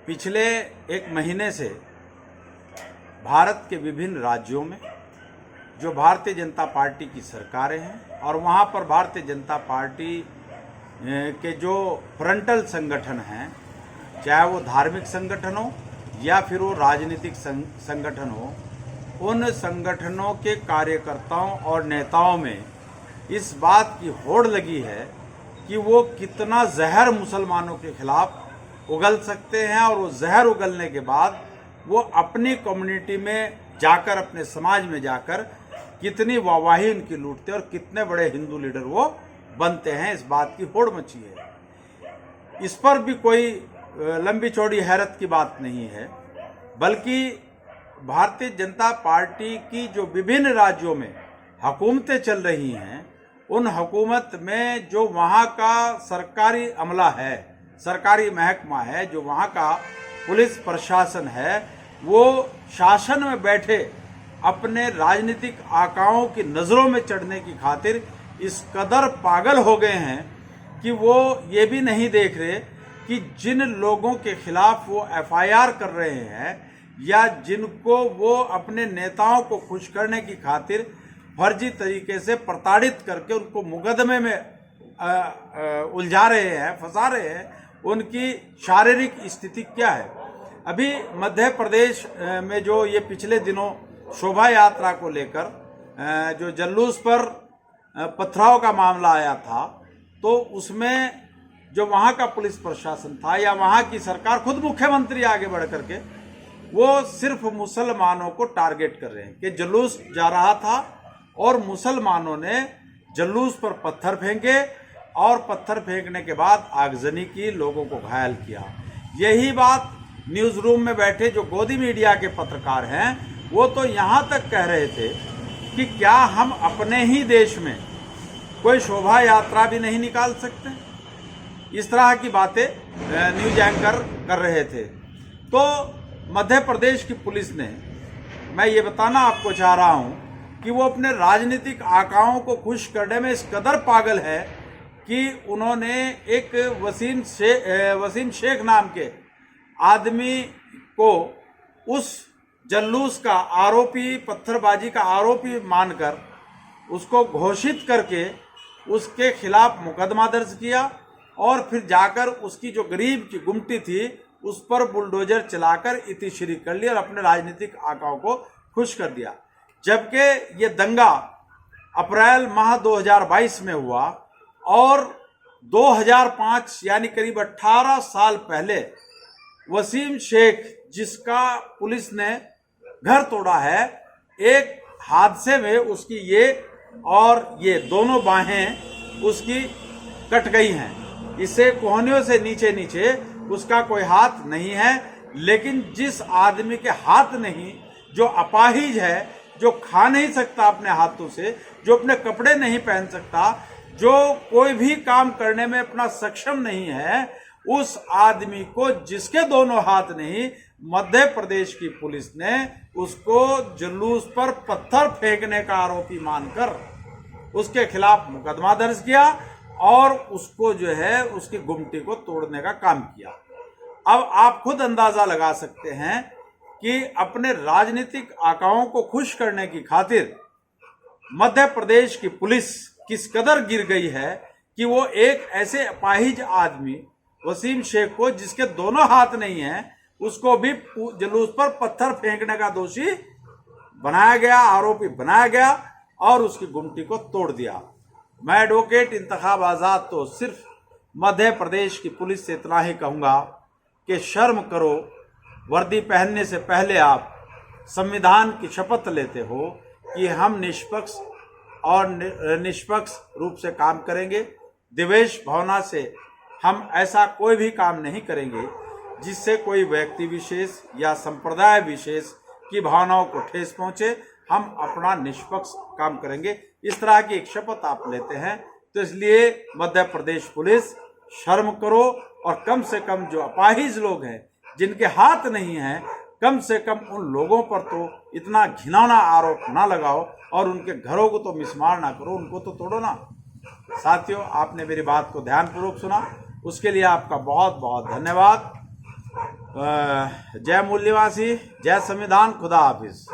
पिछले एक महीने से भारत के विभिन्न राज्यों में जो भारतीय जनता पार्टी की सरकारें हैं और वहाँ पर भारतीय जनता पार्टी के जो फ्रंटल संगठन हैं, चाहे वो धार्मिक संगठन हो या फिर वो राजनीतिक संगठन हो, उन संगठनों के कार्यकर्ताओं और नेताओं में इस बात की होड़ लगी है कि वो कितना जहर मुसलमानों के खिलाफ उगल सकते हैं और वो जहर उगलने के बाद वो अपनी कम्युनिटी में जाकर, अपने समाज में जाकर कितनी वाहवाही उनकी लूटते हैं और कितने बड़े हिंदू लीडर वो बनते हैं, इस बात की होड़ मची है। इस पर भी कोई लंबी चौड़ी हैरत की बात नहीं है, बल्कि भारतीय जनता पार्टी की जो विभिन्न राज्यों में हुकूमतें चल रही हैं, उन हुकूमत में जो वहाँ का सरकारी अमला है, सरकारी महकमा है, जो वहाँ का पुलिस प्रशासन है, वो शासन में बैठे अपने राजनीतिक आकाओं की नज़रों में चढ़ने की खातिर इस कदर पागल हो गए हैं कि वो ये भी नहीं देख रहे कि जिन लोगों के खिलाफ वो एफआईआर कर रहे हैं या जिनको वो अपने नेताओं को खुश करने की खातिर फर्जी तरीके से प्रताड़ित करके उनको मुकदमे में उलझा रहे हैं, फंसा रहे हैं, उनकी शारीरिक स्थिति क्या है। अभी मध्य प्रदेश में जो ये पिछले दिनों शोभा यात्रा को लेकर जो जुलूस पर पथराव का मामला आया था, तो उसमें जो वहाँ का पुलिस प्रशासन था या वहाँ की सरकार, खुद मुख्यमंत्री आगे बढ़ करके वो सिर्फ मुसलमानों को टारगेट कर रहे हैं कि जुलूस जा रहा था और मुसलमानों ने जुलूस पर पत्थर फेंके और पत्थर फेंकने के बाद आगजनी की, लोगों को घायल किया। यही बात न्यूज़ रूम में बैठे जो गोदी मीडिया के पत्रकार हैं, वो तो यहाँ तक कह रहे थे कि क्या हम अपने ही देश में कोई शोभा यात्रा भी नहीं निकाल सकते। इस तरह की बातें न्यूज एंकर कर रहे थे। तो मध्य प्रदेश की पुलिस ने, मैं ये बताना आपको चाह रहा हूँ कि वो अपने राजनीतिक आकाओं को खुश करने में इस कदर पागल है कि उन्होंने एक वसीम शेख नाम के आदमी को उस जुलूस का आरोपी, पत्थरबाजी का आरोपी मानकर उसको घोषित करके उसके खिलाफ मुकदमा दर्ज किया और फिर जाकर उसकी जो गरीब की गुमटी थी उस पर बुलडोजर चलाकर इतिश्री कर ली और अपने राजनीतिक आकाओं को खुश कर दिया। जबकि ये दंगा अप्रैल माह 2022 में हुआ और 2005 यानी करीब 18 साल पहले वसीम शेख, जिसका पुलिस ने घर तोड़ा है, एक हादसे में उसकी ये और ये दोनों बाहें उसकी कट गई हैं। इससे कोहनियों से नीचे नीचे उसका कोई हाथ नहीं है। लेकिन जिस आदमी के हाथ नहीं, जो अपाहिज है, जो खा नहीं सकता अपने हाथों से, जो अपने कपड़े नहीं पहन सकता, जो कोई भी काम करने में अपना सक्षम नहीं है, उस आदमी को, जिसके दोनों हाथ नहीं, मध्य प्रदेश की पुलिस ने उसको जुलूस पर पत्थर फेंकने का आरोपी मानकर उसके खिलाफ मुकदमा दर्ज किया और उसको जो है उसकी गुमटी को तोड़ने का काम किया। अब आप खुद अंदाजा लगा सकते हैं कि अपने राजनीतिक आकाओं को खुश करने की खातिर मध्य प्रदेश की पुलिस किस कदर गिर गई है कि वो एक ऐसे अपाहिज आदमी वसीम शेख को, जिसके दोनों हाथ नहीं हैं, उसको भी जुलूस पर पत्थर फेंकने का दोषी बनाया गया, आरोपी बनाया गया और उसकी गुमटी को तोड़ दिया। मैं एडवोकेट इंतखाब आज़ाद तो सिर्फ मध्य प्रदेश की पुलिस से इतना ही कहूँगा कि शर्म करो, वर्दी पहनने से पहले आप संविधान की शपथ लेते हो कि हम निष्पक्ष और निष्पक्ष रूप से काम करेंगे। द्वेष भावना से हम ऐसा कोई भी काम नहीं करेंगे जिससे कोई व्यक्ति विशेष या संप्रदाय विशेष की भावनाओं को ठेस पहुंचे। हम अपना निष्पक्ष काम करेंगे। इस तरह की एक शपथ आप लेते हैं, तो इसलिए मध्य प्रदेश पुलिस, शर्म करो और कम से कम जो अपाहिज लोग हैं, जिनके हाथ नहीं हैं, कम से कम उन लोगों पर तो इतना घिनौना आरोप ना लगाओ और उनके घरों को तो मिसमार ना करो, उनको तो तोड़ो ना। साथियों, आपने मेरी बात को ध्यानपूर्वक सुना, उसके लिए आपका बहुत बहुत धन्यवाद। जय मूल्यवासी, जय संविधान, खुदा हाफिज।